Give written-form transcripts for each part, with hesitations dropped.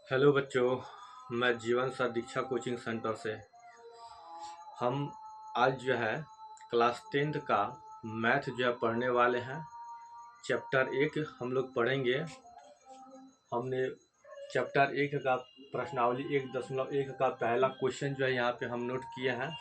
Hello बच्चों, मैं जीवन सर दीक्षा कोचिंग सेंटर से। हम आज जो है क्लास 10th का मैथ जो है पढ़ने वाले हैं। चैप्टर 1 हम लोग पढ़ेंगे। हमने चैप्टर 1 का प्रश्नावली 1.1 का पहला क्वेश्चन जो है यहाँ पे हम नोट किए हैं।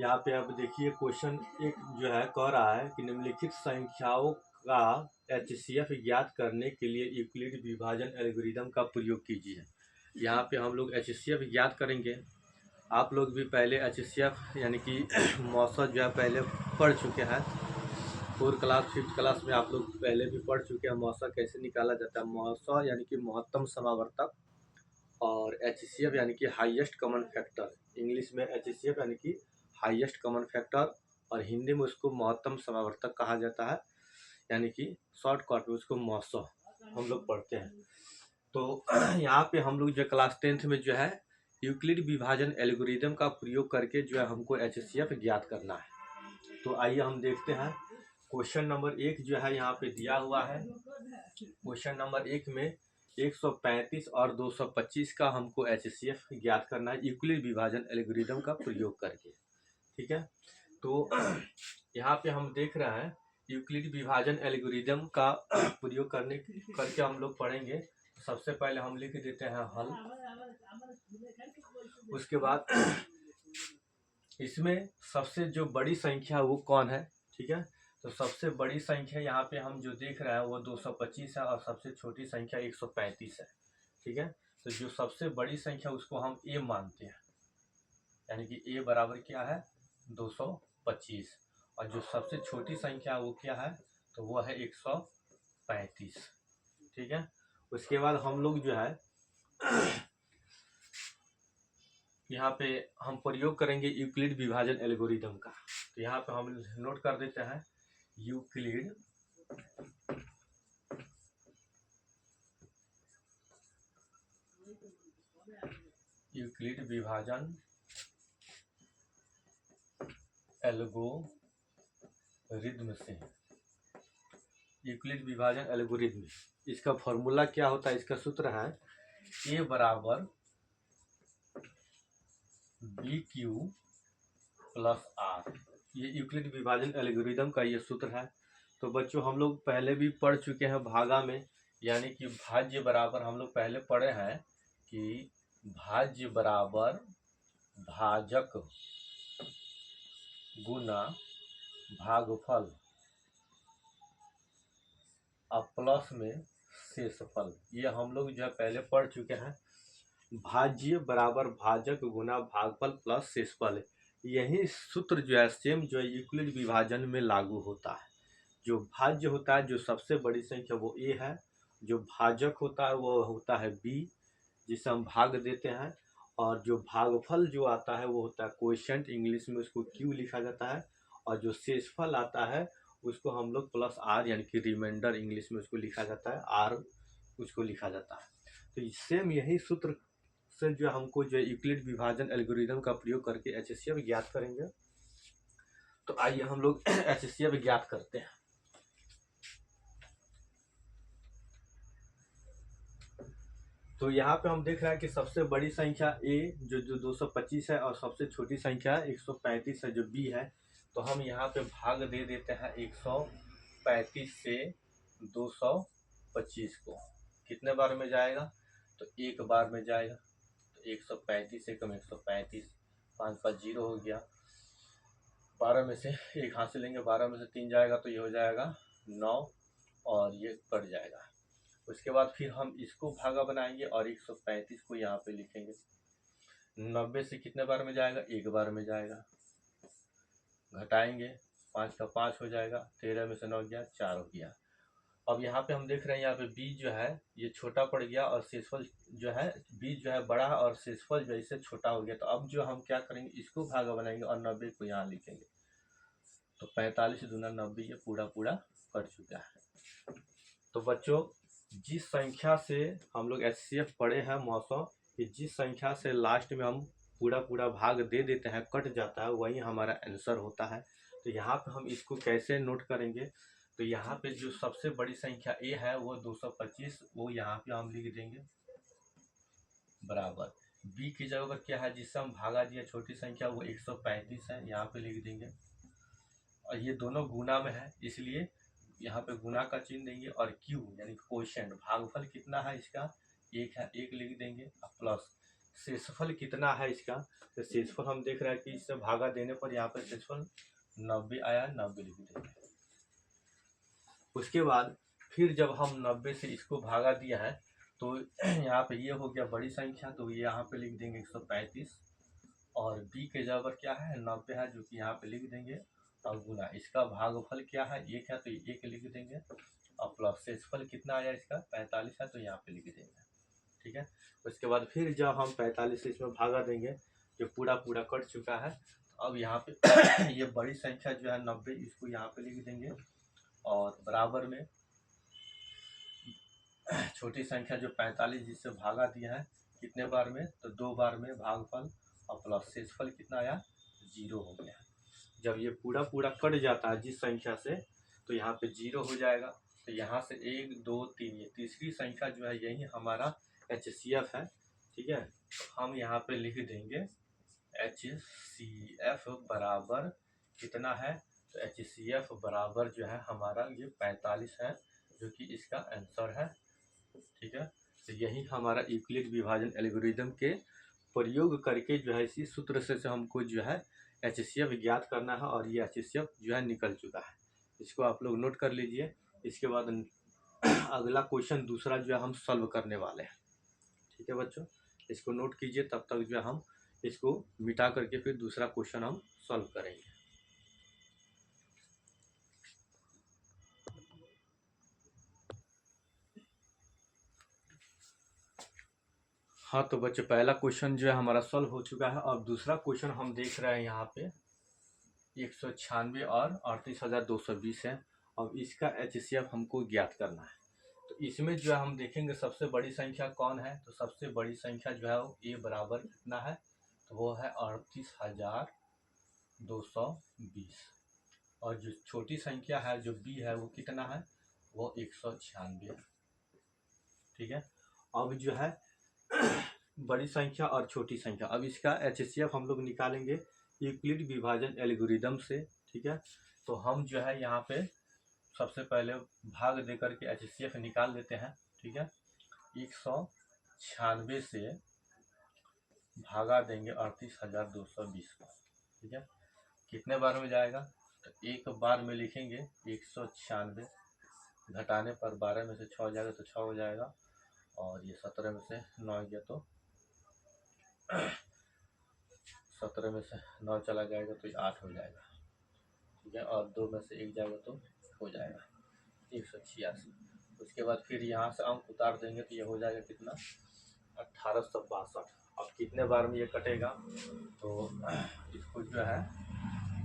यहाँ पे अब देखिए क्वेश्चन 1 जो है कह रहा है कि निम्नलिखित संख्याओं का एचसीएफ ज्ञात करने के लिए यूक्लिड विभाजन एल्गोरिदम का प्रयोग कीजिए। यहाँ पे हम लोग एचसीएफ ज्ञात करेंगे। आप लोग भी पहले एचसीएफ यानी कि मौसा जो है पहले पढ़ चुके हैं। 4 क्लास 5th क्लास में आप लोग पहले भी पढ़ चुके हैं मौसा कैसे निकाला जाता है। मौसा यानी कि महत्तम समावर्तक और एचसीएफ यानी कि हाईएस्ट कॉमन फैक्टर। इंग्लिश में एचसीएफ यानी कि हाईएस्ट कॉमन फैक्टर और हिंदी में उसको महत्तम समावर्तक कहा जाता है, यानी कि शॉर्टकट में उसको मौसा हम लोग पढ़ते हैं। तो यहाँ पे हम लोग जो क्लास 10th में जो है यूक्लिड विभाजन एल्गोरिदम का प्रयोग करके जो है हमको एचसीएफ ज्ञात करना है। तो आइए हम देखते हैं। क्वेश्चन नंबर 1 जो है यहाँ पे दिया हुआ है। क्वेश्चन नंबर 1 में 135 और 225 का हमको एचसीएफ ज्ञात करना है यूक्लिड विभाजन एल्गोरिदम का प्रयोग करके। ठीक है, तो यहाँ पे हम देख रहे हैं यूक्लिड विभाजन एल्गोरिदम का प्रयोग करके हम लोग पढ़ेंगे। सबसे पहले हम लिख देते हैं हल। उसके बाद इसमें सबसे जो बड़ी संख्या वो कौन है। ठीक है, तो सबसे बड़ी संख्या यहाँ पे हम जो देख रहे हैं वो 225 है और सबसे छोटी संख्या 135 है। ठीक है, तो जो सबसे बड़ी संख्या उसको हम ए मानते हैं, यानी कि ए बराबर क्या है 225, और जो सबसे छोटी संख्या वो क्या है तो वो है 135। ठीक है, उसके बाद हम लोग जो है यहाँ पे हम प्रयोग करेंगे यूक्लिड विभाजन एल्गोरिदम का। तो यहाँ पे हम नोट कर देते हैं यूक्लिड विभाजन एल्गोरिदम से। यूक्लिड विभाजन एल्गोरिदम, इसका फॉर्मूला क्या होता है, इसका सूत्र है ए बराबर बी क्यू प्लस आर। ये यूक्लिड विभाजन एल्गोरिदम का ये सूत्र है। तो बच्चों हम लोग पहले भी पढ़ चुके हैं भागा में, यानी कि भाज्य बराबर हम लोग पहले पढ़े हैं कि भाज्य बराबर भाजक गुना भागफल और प्लस में शेषफल। ये हम लोग जो है पहले पढ़ चुके हैं। भाज्य बराबर भाजक गुना भागफल प्लस शेषफल, यही सूत्र जो है सेम जो है यूक्लिड विभाजन में लागू होता है। जो भाज्य होता है जो सबसे बड़ी संख्या वो ए है, जो भाजक होता है वो होता है बी जिसे हम भाग देते हैं, और जो भागफल जो आता है वो होता है कोएफिशिएंट, इंग्लिश में उसको क्यू लिखा जाता है, और जो शेषफल आता है उसको हम लोग प्लस आर यानी कि रिमाइंडर इंग्लिश में उसको लिखा जाता है, आर उसको लिखा जाता है। तो सेम यही सूत्र से जो हमको जो यूक्लिड विभाजन एल्गोरिदम का प्रयोग करके एचसीएफ ज्ञात करेंगे। तो आइए हम लोग एचसीएफ ज्ञात करते हैं। तो यहाँ पे हम देख रहे हैं कि सबसे बड़ी संख्या ए जो 225 है और सबसे छोटी संख्या 135 है जो बी है। तो हम यहाँ पे भाग दे देते हैं 135 से 225 को। कितने बार में जाएगा तो एक बार में जाएगा। तो 135 से कम 135, 5 5 0 हो गया। 12 में से एक हाथ से लेंगे, 12 में से 3 जाएगा तो ये हो जाएगा 9 और ये कट जाएगा। उसके बाद फिर हम इसको भागा बनाएंगे और 135 को यहाँ पे लिखेंगे। 90 से कितने बार में जाएगा, एक बार में जाएगा। घटाएंगे 5 का 5 हो जाएगा, 13 में से 9 गया 4 हो गया। अब यहाँ पे हम देख रहे हैं यहाँ पे b जो है ये छोटा पड़ गया और शेषफल जो है b जो है बड़ा और शेषफल जो है इससे छोटा हो गया। तो अब जो हम क्या करेंगे इसको भागा बनाएंगे और 90 को यहाँ लिखेंगे। तो 45 दूना 90 ये पूरा पूरा कट चुका है। तो बच्चों जिस संख्या से हम लोग एचसीएफ पढ़े हैं मौसम कि जिस संख्या से लास्ट में हम पूरा पूरा भाग दे देते हैं कट जाता है वही हमारा आंसर होता है। तो यहाँ पे हम इसको कैसे नोट करेंगे, तो यहाँ पे जो सबसे बड़ी संख्या ए है वो 225, वो यहाँ पे हम लिख देंगे बराबर बी की जगह पर क्या है जिससे हम भागा दिया छोटी संख्या वो 135 है, यहाँ पे लिख देंगे। और ये दोनों गुना में है इसलिए यहाँ पे गुना का चिन्ह देंगे। और क्यू यानी क्वोशिएंट भागफल कितना है इसका, एक है, एक लिख देंगे। और प्लस शेषफल कितना है इसका, तो शेषफल हम देख रहे हैं कि इससे भागा देने पर यहाँ पर शेषफल 90 आया, 90 लिख देंगे। उसके बाद फिर जब हम 90 से इसको भागा दिया है तो यहाँ पे ये हो गया बड़ी संख्या, तो ये यहाँ पे लिख देंगे 135। और बी के जगह पर क्या है 90 है, जो कि यहाँ पे लिख देंगे। और गुना इसका भागफल क्या है, एक है, तो एक लिख देंगे। और प्लस शेषफल कितना आया इसका 45 है, तो यहाँ पे लिख देंगे। ठीक है। उसके बाद फिर जब हम 45 से इसमें भागा देंगे, जो पूरा पूरा कट चुका है, तो अब यहाँ पे ये बड़ी संख्या जो है 90, इसको यहाँ पे लिख देंगे। और बराबर में छोटी संख्या जो 45 जिससे भागा दिया है कितने बार में, तो 2 बार में भागफल। और प्लस शेषफल कितना आया 0 हो गया। जब ये पूरा पूरा कट जाता है जिस संख्या से, तो यहाँ पे 0 हो जाएगा। तो यहाँ से 1 2 3 ये तीसरी संख्या जो है यही हमारा HCF है। ठीक है, तो हम यहाँ पे लिख देंगे HCF बराबर कितना है, तो HCF बराबर जो है हमारा ये 45 है, जो कि इसका आंसर है। ठीक है, तो यही हमारा यूक्लिड विभाजन एल्गोरिदम के प्रयोग करके जो है इसी सूत्र से हमको जो है HCF ज्ञात करना है। और ये HCF जो है निकल चुका है, इसको आप लोग नोट कर लीजिए। इसके बाद अगला क्वेश्चन दूसरा जो है हम सॉल्व करने वाले हैं। ठीक है बच्चों, इसको नोट कीजिए, तब तक जो है हम इसको मिटा करके फिर दूसरा क्वेश्चन हम सॉल्व करेंगे। हाँ तो बच्चों पहला क्वेश्चन जो है हमारा सॉल्व हो चुका है। और दूसरा क्वेश्चन हम देख रहे हैं यहाँ पे 196 और 38,220 है। अब इसका HCF हमको ज्ञात करना है। तो इसमें जो है हम देखेंगे सबसे बड़ी संख्या कौन है, तो सबसे बड़ी संख्या जो है वो ए बराबर कितना है, तो वो है 38,220। और जो छोटी संख्या है जो बी है वो कितना है, वो 196। ठीक है, अब जो है बड़ी संख्या और छोटी संख्या, अब इसका HCF हम लोग निकालेंगे यूक्लिड विभाजन एल्गोरिदम से। ठीक है, तो हम जो है यहाँ पे सबसे पहले भाग दे करके HCF निकाल लेते हैं। ठीक है, 196 से भागा देंगे 38,220 को। ठीक है, कितने बार में जाएगा, तो एक बार में लिखेंगे 196, घटाने पर 12 में से 6 हो जाएगा तो 6 हो जाएगा। और ये 17 में से 9 गया तो 17 में से 9 चला जाएगा तो ये 8 हो जाएगा। ठीक है, और 2 में से 1 जाएगा तो हो जाएगा 186। उसके बाद फिर यहाँ से अंक उतार देंगे तो ये हो जाएगा कितना 1862। अब कितने बार में ये कटेगा, तो इसको जो है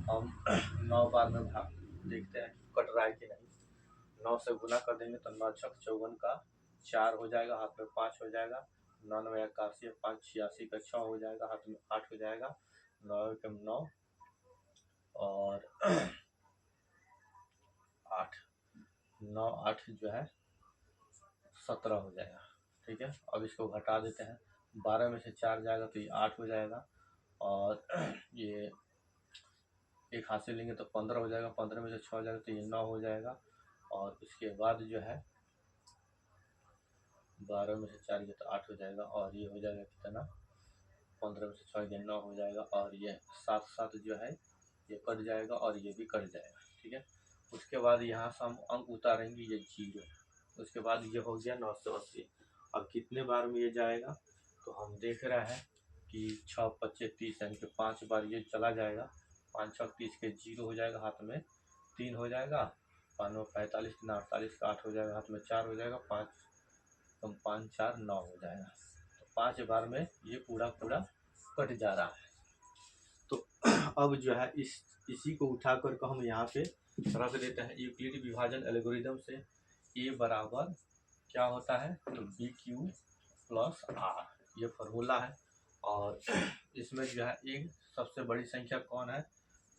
हम 9 बार में भाग देखते हैं कट रहा है कि नहीं। 9 से गुना कर देंगे तो 9 छक 54 का 4 हो जाएगा, हाथ में 5 हो जाएगा। 9 9 81, 5 86 का 6 हो जाएगा, हाथ में 8 हो जाएगा। 9 कम 9 और 8 9 8 जो है 17 हो जाएगा। ठीक है, अब इसको घटा देते हैं, 12 में से 4 जाएगा तो ये 8 हो जाएगा। और ये एक हाथ से लेंगे तो 15 हो जाएगा, 15 में से 6 हो जाएगा तो ये 9 हो जाएगा। और उसके बाद जो है 12 में से 4 गया तो 8 हो जाएगा। और ये हो जाएगा कितना 15 में से 6 गया 9 हो जाएगा। और ये 7 7 जो है ये कट जाएगा और ये भी कट जाएगा। ठीक है, उसके बाद यहाँ से हम अंक उतारेंगे, ये 0। उसके बाद ये हो गया 980। अब कितने बार में ये जाएगा, तो हम देख रहे हैं कि 6 25 30 यानी कि 5 बार ये चला जाएगा। 5 6 30 के 0 हो जाएगा, हाथ में 3 हो जाएगा। 5 9 45 3 48 का 8 हो जाएगा, हाथ में 4 हो जाएगा। 5 कम 5 4 9 हो जाएगा। तो 5 बार में ये पूरा पूरा कट जा रहा है। तो अब जो है इसी को उठा कर हम यहाँ पे रख देते हैं यूक्लिड विभाजन एल्गोरिदम से। ए बराबर क्या होता है, तो बी क्यू प्लस आर, ये फॉर्मूला है। और इसमें जो है एक सबसे बड़ी संख्या कौन है,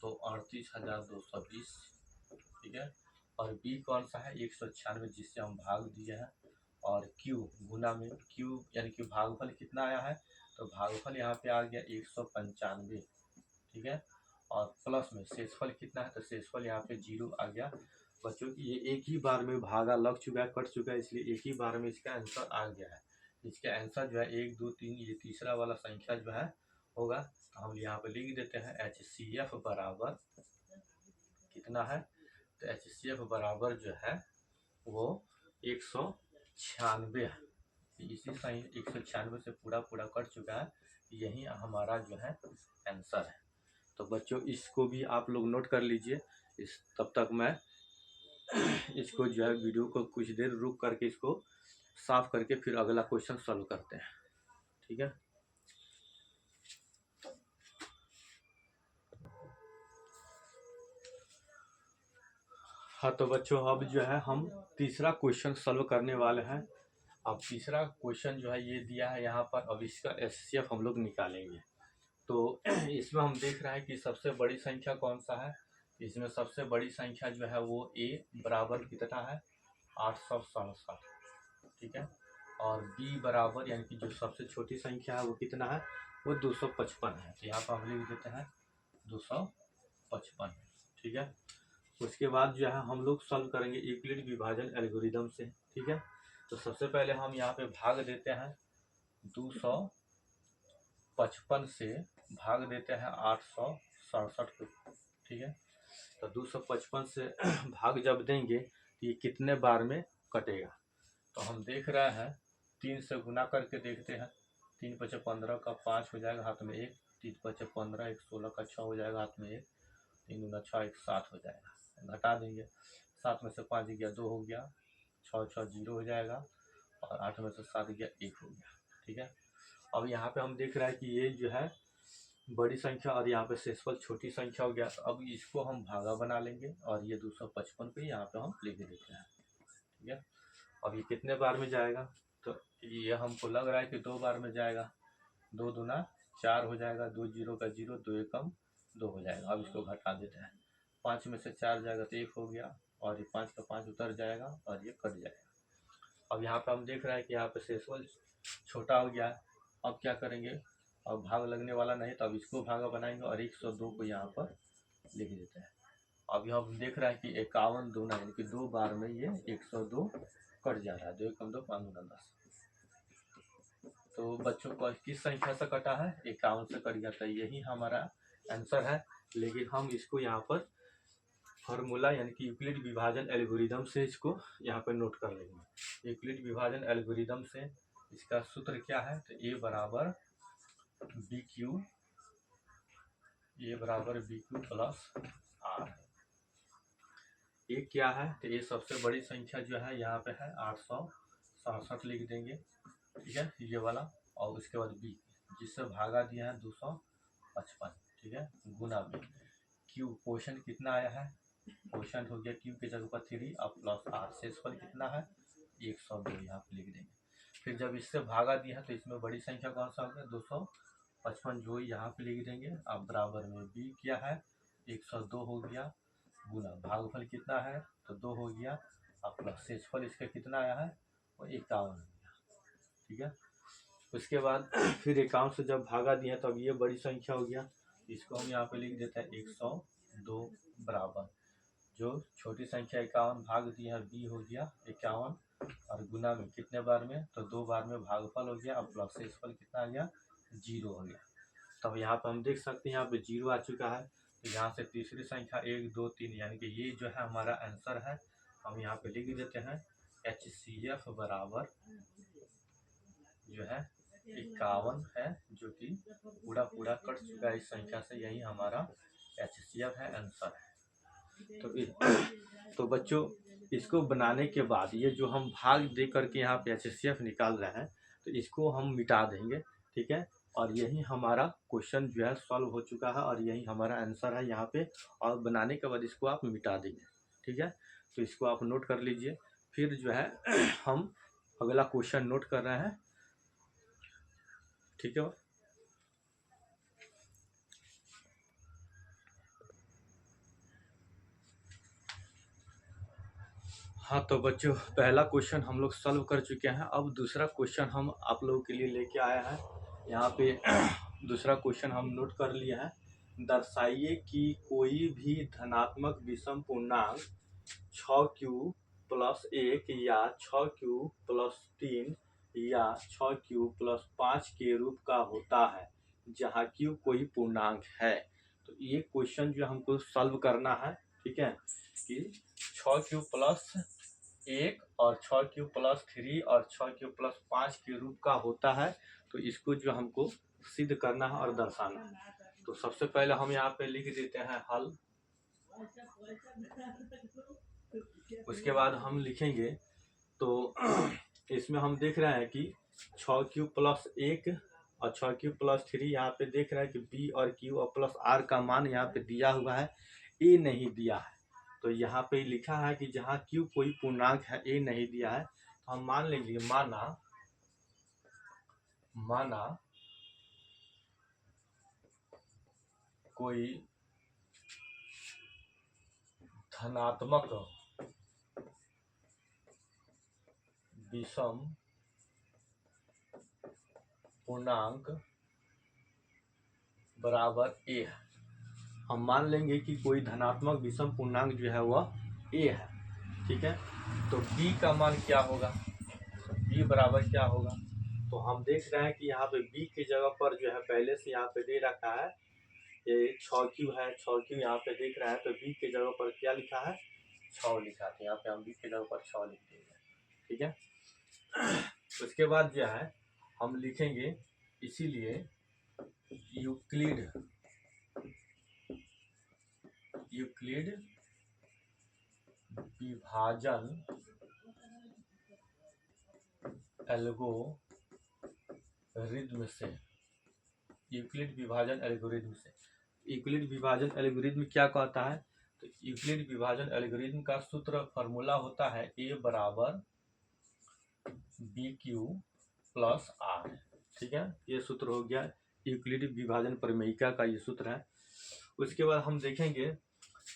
तो 38,220। ठीक है, और बी कौन सा है 196 जिससे हम भाग दिए हैं। और क्यू गुना में क्यू यानी कि भागफल कितना आया है, तो भागफल यहाँ पे आ गया 195, ठीक है। और प्लस में शेषफल कितना है, तो शेषफल यहाँ पे 0 आ गया। बच्चों की ये एक ही बार में भागा लग चुका है, कट चुका है, इसलिए एक ही बार में इसका आंसर आ गया है। इसका आंसर जो है 1 2 3 ये तीसरा वाला संख्या जो है होगा। तो हम यहाँ पे लिख देते हैं HCF बराबर कितना है, तो HCF बराबर जो है वो 196 है। इसी सही 196 से पूरा कट चुका है, यही हमारा जो है आंसर है। तो बच्चों इसको भी आप लोग नोट कर लीजिए। इस तब तक मैं इसको जो है वीडियो को कुछ देर रुक करके इसको साफ करके फिर अगला क्वेश्चन सॉल्व करते हैं, ठीक है। हाँ तो बच्चों अब जो है हम तीसरा क्वेश्चन सॉल्व करने वाले हैं। अब तीसरा क्वेश्चन जो है ये दिया है यहाँ पर, अब इसका HCF हम लोग निकालेंगे। तो इसमें हम देख रहे हैं कि सबसे बड़ी संख्या कौन सा है। इसमें सबसे बड़ी संख्या जो है वो A बराबर कितना है 867, ठीक है। और B बराबर यानी कि जो सबसे छोटी संख्या है वो कितना है, वो 255 है। तो यहाँ पर हम लिख देते हैं 255, ठीक है। उसके बाद जो है हम लोग सॉल्व करेंगे यूक्लिड विभाजन एल्गोरिदम से, ठीक है। तो सबसे पहले हम यहाँ पे भाग देते हैं 255 से भाग देते हैं 867 को, ठीक है। तो 255 से भाग जब देंगे तो ये कितने बार में कटेगा, तो हम देख रहे हैं 3 से गुना करके देखते हैं। 3 पचे 15 का 5 हो जाएगा हाथ में 1, 3 पचे 15, 1 16 का 6 हो जाएगा हाथ में 1, 3 दूना 6, 1 7 हो जाएगा। घटा देंगे, 7 में से 5 गया 2 हो गया, 6 6 0 हो जाएगा, और 8 में से 7 गया 1 हो गया, ठीक है। अब यहाँ पे हम देख रहे हैं कि ये जो है बड़ी संख्या और यहाँ पे शेषफल छोटी संख्या हो गया। तो अब इसको हम भागा बना लेंगे और ये 255 पे यहाँ पे हम लिख देते हैं, ठीक है। अब ये कितने बार में जाएगा, तो ये हमको लग रहा है कि 2 बार में जाएगा। 2 दूना 4 हो जाएगा, 2 0 का 0, 2 एकम 2 हो जाएगा। अब इसको घटा देते हैं, 5 में से 4 जाएगा तो 1 हो गया, और ये 5 का 5 उतर जाएगा और ये कट जाएगा। अब यहाँ पे हम देख रहे हैं कि यहाँ पे शेषफल छोटा हो गया है। अब क्या करेंगे, अब भाग लगने वाला नहीं, तो अब इसको भागा बनाएंगे और 102 को यहाँ पर लिख देते हैं। अब यहाँ हम देख रहे हैं कि 51 दूना यानी कि 2 बार में ये 102 कट जा रहा है। 2 एकम 2, 5 दूना 10। तो बच्चों को किस संख्या से कटा है, 51 से कट गया था, यही हमारा आंसर है। लेकिन हम इसको यहाँ पर फॉर्मूला यानी कि यूक्लिड विभाजन एल्गोरिदम से इसको यहाँ पर नोट कर लेंगे। यूक्लिड विभाजन एल्गोरिदम से इसका सूत्र क्या है, तो A बराबर बी क्यू प्लस आर। ये क्या है, तो ये सबसे बड़ी संख्या जो है यहाँ पे है 867 लिख देंगे, ठीक है, ये वाला। और उसके बाद बी जिससे भागा दिया है 255, ठीक है, गुना में क्यू क्वेश्चन कितना आया है, क्वेश्चन हो गया क्यू के जगह पर 3 और प्लस आर, शेषफल कितना है 102 यहाँ पे लिख देंगे। फिर जब इससे भागा दिया है तो इसमें बड़ी संख्या कौन सा हो गया 255, जो यहाँ पे लिख देंगे। अब बराबर में बी क्या है 102 हो गया, गुना भागफल कितना है तो 2 हो गया, और प्लस शेषफल इसका कितना आया है वो 51 हो गया, ठीक है। उसके बाद फिर 51 से जब भागा दिया तब ये बड़ी संख्या हो गया, इसको हम यहाँ पे लिख देते हैं 102 बराबर जो छोटी संख्या 51 भाग दिया है बी हो गया 51, और गुना में कितने बार में, तो 2 बार में भागफल हो गया, और प्लस शेषफल कितना आ गया 0 हो गया। तब यहाँ पर हम देख सकते हैं यहाँ पे 0 आ चुका है। तो यहाँ से तीसरी संख्या 1 2 3 यानी कि ये जो है हमारा आंसर है। हम यहाँ पे लिख देते हैं HCF बराबर जो है 51 है, जो कि पूरा कट चुका है इस संख्या से, यही हमारा HCF है, आंसर है। तो बच्चों इसको बनाने के बाद ये जो हम भाग दे करके यहाँ पे HCF निकाल रहे हैं, तो इसको हम मिटा देंगे, ठीक है। और यही हमारा क्वेश्चन जो है सॉल्व हो चुका है, और यही हमारा आंसर है यहाँ पे। और बनाने के बाद इसको आप मिटा देंगे, ठीक है। तो इसको आप नोट कर लीजिए। फिर जो है हम अगला क्वेश्चन नोट कर रहे हैं, ठीक है। हाँ तो बच्चों, पहला क्वेश्चन हम लोग सॉल्व कर चुके हैं। अब दूसरा क्वेश्चन हम आप लोगों के लिए लेके आए हैं। यहाँ पे दूसरा क्वेश्चन हम नोट कर लिए हैं। दर्शाइए कि कोई भी धनात्मक विषम पूर्णांक 6q+1 या 6q+3 या 6q+5 के रूप का होता है, जहाँ q कोई पूर्णांक है। तो ये क्वेश्चन जो हमको सॉल्व करना है, ठीक है, कि 6q+1 और 6q+3 और 6q+5 के रूप का होता है। तो इसको जो हमको सिद्ध करना है और दर्शाना है। तो सबसे पहले हम यहाँ पे लिख देते हैं हल। उसके बाद हम लिखेंगे तो इसमें हम देख रहे हैं कि 6q+1 और 6q+3 यहाँ पे देख रहे हैं कि b और q और प्लस r का मान यहाँ पे दिया हुआ है, a नहीं दिया है। तो यहाँ पे लिखा है कि जहाँ q कोई पूर्णांक है, a नहीं दिया है, तो हम मान लेंगे माना कोई धनात्मक विषम पूर्णांक बराबर a है। हम मान लेंगे कि कोई धनात्मक विषम पूर्णांक जो है वह a है, ठीक है। तो b का मान क्या होगा, b बराबर क्या होगा। तो हम देख रहे हैं कि यहाँ पे b की जगह पर जो है पहले से यहाँ पे दे रखा है, ये 6q है, 6q यहाँ पे देख रहा है। तो b की जगह पर क्या लिखा है, 6 लिखा है। यहाँ पे हम b की जगह पर 6 लिख देंगे, ठीक है। उसके बाद जो है हम लिखेंगे, इसीलिए यूक्लिड विभाजन एल्गोरिथम से, यूक्लिड विभाजन एल्गोरिथम क्या कहता है। तो यूक्लिड विभाजन एल्गोरिथम का सूत्र फॉर्मूला होता है a बराबर BQ+R, ठीक है। ये सूत्र हो गया यूक्लिड विभाजन प्रमेयिका का, ये सूत्र है। उसके बाद हम देखेंगे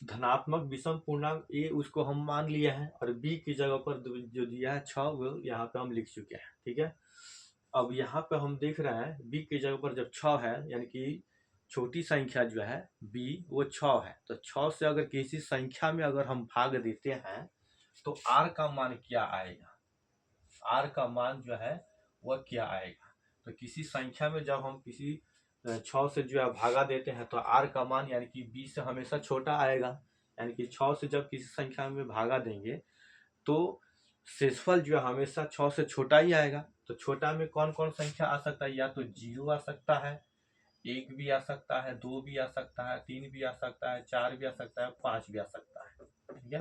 धनात्मक विषम पूर्णांक a उसको हम मान लिए हैं, और b की जगह पर जो दिया है 6 वो यहाँ पे हम लिख चुके हैं, ठीक है। अब यहाँ पे हम देख रहे हैं b की जगह पर जब 6 है, यानी कि छोटी संख्या जो है b वो 6 है। तो 6 से अगर किसी संख्या में अगर हम भाग देते हैं तो r का मान क्या आएगा, r का मान जो है वह क्या आएगा। तो किसी संख्या में जब हम किसी 6 से जो है भागा देते हैं तो r का मान यानी कि b से हमेशा छोटा आएगा। यानी कि 6 से जब किसी संख्या में भागा देंगे तो शेषफल जो है हमेशा 6 से छोटा ही आएगा। तो छोटा में कौन कौन संख्या आ सकता है, या तो 0 आ सकता है, 1 भी आ सकता है, 2 भी आ सकता है, 3 भी आ सकता है, 4 भी आ सकता है, 5 भी आ सकता है, ठीक है।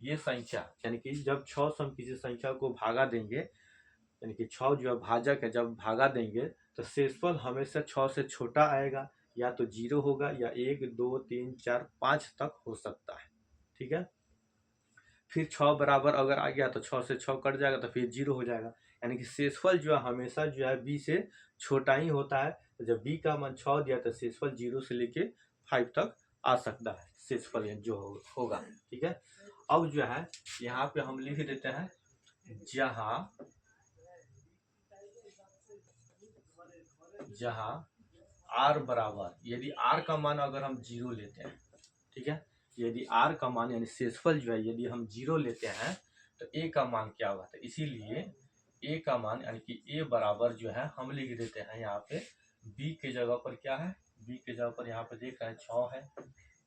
ये संख्या यानी कि जब 6 से हम किसी संख्या को भागा देंगे, यानी कि 6 जो है भाजक है, जब भागा देंगे तो शेषफल हमेशा 6 से छोटा आएगा, या तो 0 होगा या 1 2 3 4 5 तक हो सकता है, ठीक है। फिर 6 बराबर अगर आ गया तो 6 से 6 कट जाएगा तो फिर 0 हो जाएगा। यानी कि शेषफल जो है हमेशा जो है b से छोटा ही होता है। तो जब b का मान 6 दिया तो शेषफल 0 से लेके 5 तक आ सकता है, शेषफल जो होगा, ठीक है। अब जो है यहाँ पे हम लिख देते हैं जहाँ r बराबर, यदि r का मान अगर हम 0 लेते हैं, ठीक है, यदि r का मान यानी शेषफल जो है यदि हम 0 लेते हैं तो a का मान क्या होगा। तो इसीलिए a का मान यानी कि a बराबर जो है हम लिख देते हैं यहाँ पे b के जगह पर क्या है, b के जगह पर यहाँ पे देख रहे हैं 6 है,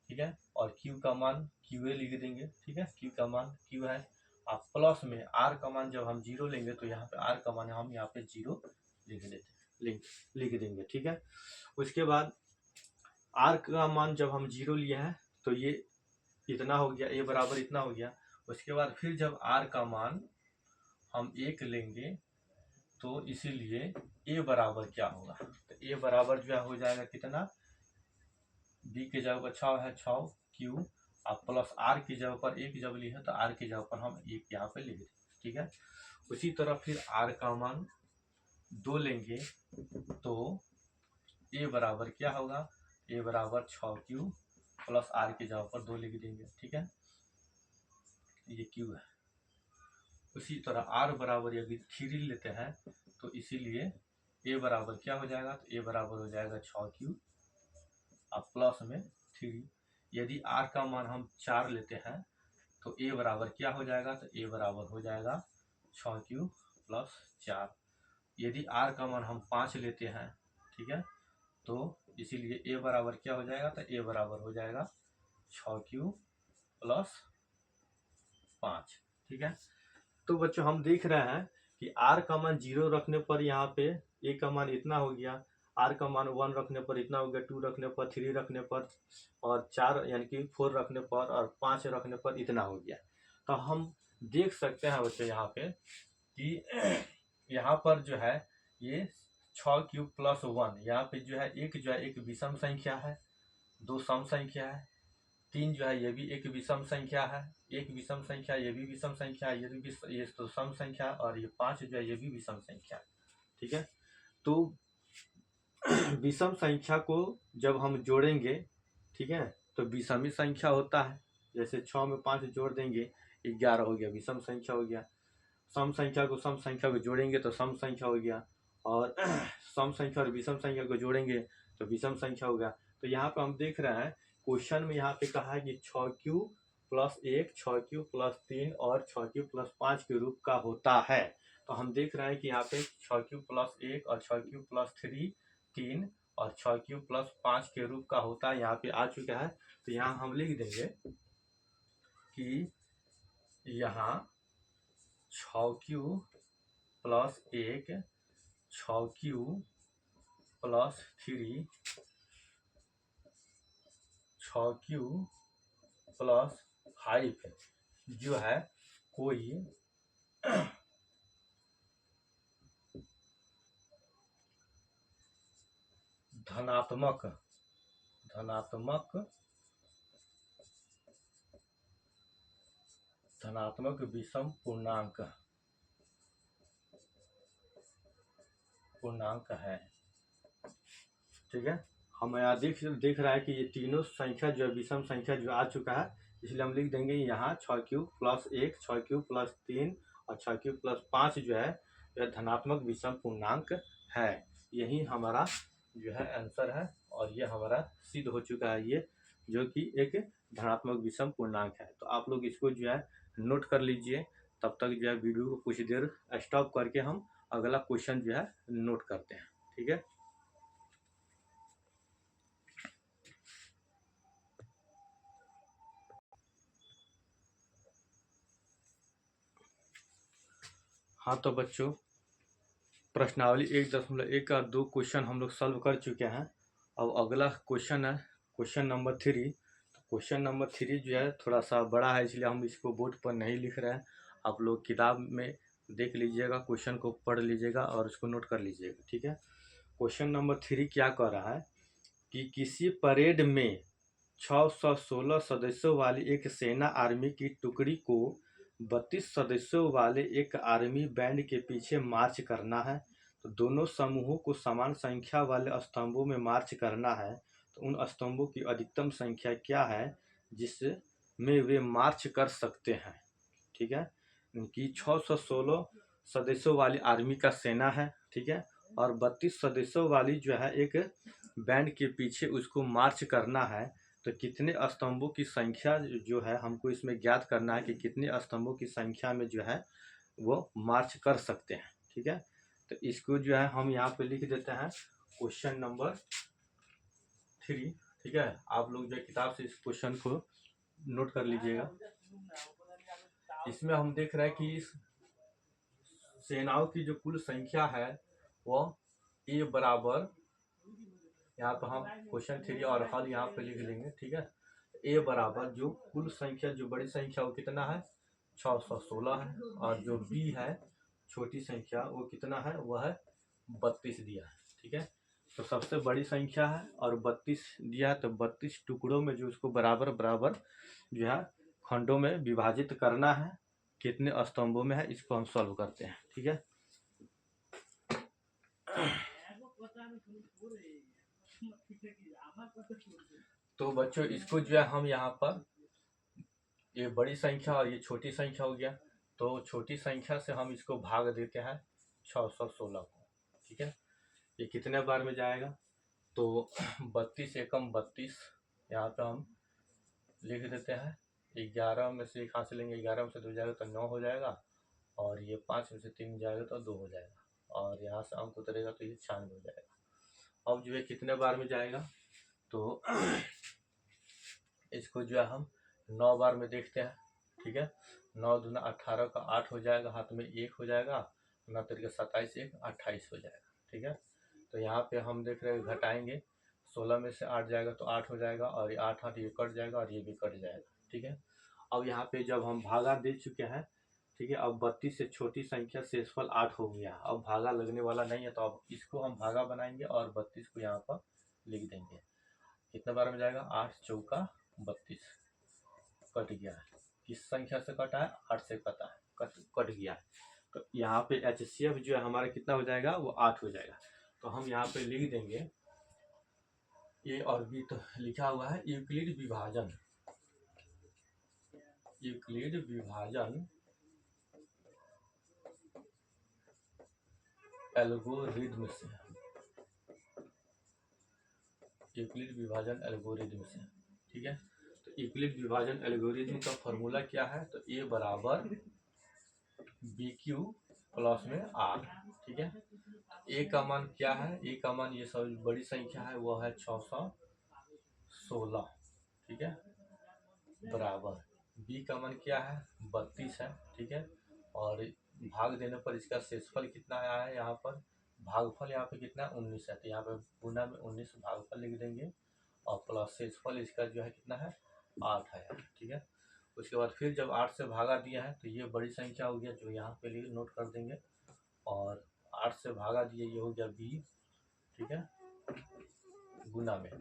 ठीक है। और q का मान qa लिख देंगे, ठीक है, q का मान q है। आप प्लस में r का मान जब हम 0 लेंगे तो यहाँ पे r का मान हम यहाँ पे 0 लिख देंगे, ठीक है। उसके बाद r का मान जब हम 0 लिए हैं तो ये इतना हो गया, a बराबर इतना हो गया। उसके बाद फिर जब r का मान हम 1 लेंगे तो इसीलिए a बराबर क्या होगा, तो a बराबर जो हो जाएगा कितना, b के जगह पर 6 है, 6 q और प्लस r की जगह पर 1 जब लिए तो r की जगह पर हम 1 यहाँ पे लिख देंगे, ठीक है। उसी तरह फिर r का मान 2 लेंगे तो a बराबर क्या होगा, a बराबर 6q प्लस r की जगह पर 2 लिख देंगे, ठीक है। ये q है, उसी तरह आर बराबर यदि 3 लेते हैं तो इसीलिए ए बराबर क्या हो जाएगा, तो ए बराबर हो जाएगा 6 और प्लस में 3। यदि आर का मान हम 4 लेते हैं तो ए बराबर क्या हो जाएगा, तो ए बराबर हो जाएगा 6 प्लस 4। यदि आर का मान हम 5 लेते हैं, ठीक है, तो इसीलिए ए बराबर क्या हो जाएगा, तो ए बराबर हो जाएगा 6 प्लस 5। ठीक है, तो बच्चों हम देख रहे हैं कि आर का मान 0 रखने पर यहाँ पे ए का मान इतना हो गया, आर का मान 1 रखने पर इतना हो गया, 2 रखने पर, 3 रखने पर, और 4 यानी कि 4 रखने पर, और 5 रखने पर इतना हो गया। तो हम देख सकते हैं बच्चों यहाँ पे कि यहाँ पर जो है ये 6 प्लस 1, यहाँ पे जो है एक विषम संख्या है, 2 सम संख्या है, 3 जो है ये भी एक विषम संख्या है, एक विषम संख्या, ये भी विषम संख्या है, ये तो सम संख्या, और ये 5 जो है ये भी विषम संख्या है। ठीक है, तो विषम संख्या को जब हम जोड़ेंगे, ठीक है, तो विषमी संख्या होता है। जैसे 6 में 5 जोड़ देंगे 11 हो गया, विषम संख्या हो गया। सम संख्या को सम संख्या को जोड़ेंगे तो सम संख्या हो गया, और सम संख्या और विषम संख्या को जोड़ेंगे तो विषम संख्या हो गया। तो यहाँ पे हम देख रहे हैं क्वेश्चन में यहाँ पे कहा है कि 6 प्लस 1, 6 प्लस 3 और 6 प्लस 5 के रूप का होता है। तो हम देख रहे हैं कि यहाँ पे 6 प्लस 1 और 6 प्लस 3 और 6 प्लस 5 के रूप का होता है, यहाँ पे आ चुका है। तो यहाँ हम लिख देंगे कि यहाँ 6 प्लस 1, 6 प्लस 3, 6 प्लस 5 जो है कोई धनात्मक विषम पूर्णांक है। ठीक है, हम यहाँ देख रहा है कि ये तीनों संख्या जो है विषम संख्या जो आ चुका है, इसलिए हम लिख देंगे यहाँ 6 प्लस 1, 6 प्लस 3 और 6 प्लस 5 जो है यह धनात्मक विषम पूर्णांक है। यही हमारा जो है आंसर है, और ये हमारा सिद्ध हो चुका है, ये जो कि एक धनात्मक विषम पूर्णांक है। तो आप लोग इसको जो है नोट कर लीजिए। तब तक जो है वीडियो को कुछ देर स्टॉप करके हम अगला क्वेश्चन जो है नोट करते हैं। ठीक है, हाँ तो बच्चों प्रश्नावली 1.1 का 2 क्वेश्चन हम लोग सॉल्व कर चुके हैं। अब अगला क्वेश्चन है क्वेश्चन नंबर 3। क्वेश्चन नंबर 3 जो है थोड़ा सा बड़ा है, इसलिए हम इसको बोर्ड पर नहीं लिख रहे हैं। आप लोग किताब में देख लीजिएगा, क्वेश्चन को पढ़ लीजिएगा और उसको नोट कर लीजिएगा। ठीक है, क्वेश्चन नंबर 3 क्या कह रहा है कि किसी परेड में 616 सदस्यों वाली एक सेना आर्मी की टुकड़ी को 32 सदस्यों वाले एक आर्मी बैंड के पीछे मार्च करना है। तो दोनों समूहों को समान संख्या वाले स्तंभों में मार्च करना है। तो उन स्तंभों की अधिकतम संख्या क्या है जिसमें वे मार्च कर सकते हैं। ठीक है, कि 616 सदस्यों वाली आर्मी का सेना है, ठीक है, और 32 सदस्यों वाली जो है एक बैंड के पीछे उसको मार्च करना है। तो कितने स्तंभों की संख्या जो है हमको इसमें ज्ञात करना है कि कितने स्तंभों की संख्या में जो है वो मार्च कर सकते हैं। ठीक है, तो इसको जो है हम यहाँ पे लिख देते हैं क्वेश्चन नंबर 3। ठीक है, आप लोग जो किताब से इस क्वेश्चन को नोट कर लीजिएगा। इसमें हम देख रहे हैं कि इस सेनाओं की जो कुल संख्या है वो ए बराबर, यहाँ पर हम क्वेश्चन 3 और हल यहाँ पे लिख लेंगे। ठीक है, ए बराबर जो कुल संख्या जो बड़ी संख्या वो कितना है 616 है, और जो बी है छोटी संख्या वो कितना है वह है 32 दिया है। ठीक है, तो सबसे बड़ी संख्या है और 32 दिया है, तो 32 टुकड़ों में जो उसको बराबर बराबर जो है खंडों में विभाजित करना है। कितने स्तंभों में है इसको हम सॉल्व करते हैं। ठीक है, तो बच्चों इसको जो है हम यहाँ पर ये बड़ी संख्या और ये छोटी संख्या हो गया, तो छोटी संख्या से हम इसको भाग देते हैं 616 को। ठीक है, ये कितने बार में जाएगा? तो 32 एकम 32 यहाँ पे हम लिख देते हैं। 11 में से 1 हाथ से लेंगे, 11 में से 2 जाएगा तो 9 हो जाएगा, और ये 5 में से 3 जाएगा तो 2 हो जाएगा, और यहाँ से अंक उतरेगा तो ये 96 हो जाएगा। अब जो है कितने बार में जाएगा? तो इसको जो है हम 9 बार में देखते हैं। ठीक है, 9 दूना 18 का 8 हो जाएगा, हाथ में 1 हो जाएगा, 9 तरीके 27 1 28 हो जाएगा। ठीक है, तो यहाँ पे हम देख रहे हैं घटाएंगे, 16 में से 8 जाएगा तो 8 हो जाएगा, और ये 8 8 ये कट जाएगा और ये भी कट जाएगा। ठीक है, अब यहाँ पे जब हम भागा दे चुके हैं, ठीक है, अब 32 से छोटी संख्या शेषफल 8 हो गया। अब भागा लगने वाला नहीं है, तो अब इसको हम भागा बनाएंगे और 32 को यहाँ पर लिख देंगे। कितने बार में जाएगा? 8 चौका 32 कट गया है। किस संख्या से कटा है? 8 से कटा है, कट गया है। तो यहाँ पे HCF जो है हमारा कितना हो जाएगा? वो 8 हो जाएगा। तो हम यहाँ पे लिख देंगे ए और बी, तो लिखा हुआ है यूक्लिड विभाजन, यूक्लिड विभाजन एल्गोरिथम से, यूक्लिड विभाजन एल्गोरिथम से। ठीक है, तो यूक्लिड विभाजन एल्गोरिथम का फॉर्मूला क्या है? तो ए बराबर BQ प्लस में R। ठीक है, ए का मान क्या है? ए का मान ये सब बड़ी संख्या है, वो है 616। ठीक है, बराबर बी का मान क्या है? 32 है। ठीक है, और भाग देने पर इसका शेषफल कितना आया है? यहाँ पर भागफल यहाँ पे कितना? 19 है, तो यहाँ पे गुना में 19 भागफल लिख देंगे, और प्लस शेषफल इसका जो है कितना है? 8 है। ठीक है, उसके बाद फिर जब 8 से भागा दिया है तो ये बड़ी संख्या हो गया, जो यहाँ पे लिए नोट कर देंगे, और 8 से भागा दिए, ये हो गया 20। ठीक है, गुना में,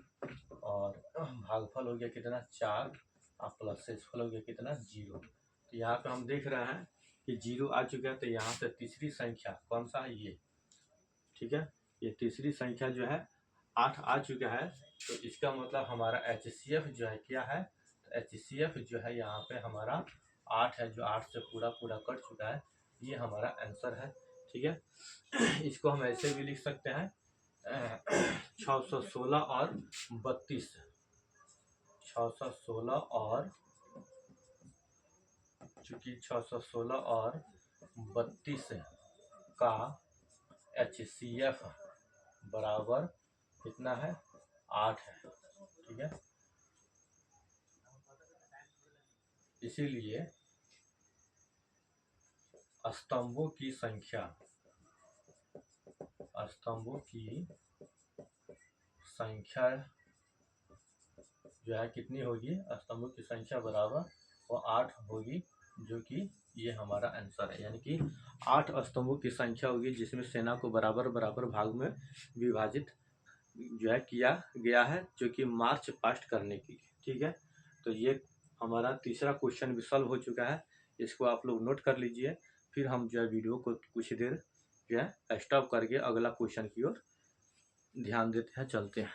और भागफल हो गया कितना? 4, और प्लस शेषफल हो गया कितना? 0। तो यहाँ पे हम देख रहे हैं कि 0 आ चुका है, तो यहाँ पे तीसरी संख्या कौन सा है? ये। ठीक है, ये तीसरी संख्या जो है 8 आ चुका है, तो इसका मतलब हमारा HCF जो है क्या है? तो HCF जो है यहाँ पे हमारा 8 है, जो 8 से पूरा पूरा कट चुका है, ये हमारा आंसर है। ठीक है, इसको हम ऐसे भी लिख सकते हैं 616 और 32, 616 और, चूंकि 616 और 32 का HCF बराबर कितना है? 8 है। ठीक है, इसीलिए स्तंभों की संख्या, स्तंभों की संख्या जो है कितनी होगी? स्तंभों की संख्या बराबर वो 8 होगी, जो कि ये हमारा आंसर है। यानी कि 8 स्तंभों की संख्या होगी, जिसमें सेना को बराबर बराबर भाग में विभाजित जो है किया गया है, जो कि मार्च पास्ट करने के लिए। ठीक है, तो ये हमारा तीसरा क्वेश्चन भी सॉल्व हो चुका है। इसको आप लोग नोट कर लीजिए, फिर हम जो है वीडियो को कुछ देर जो है स्टॉप करके अगला क्वेश्चन की ओर ध्यान देते हैं, चलते हैं।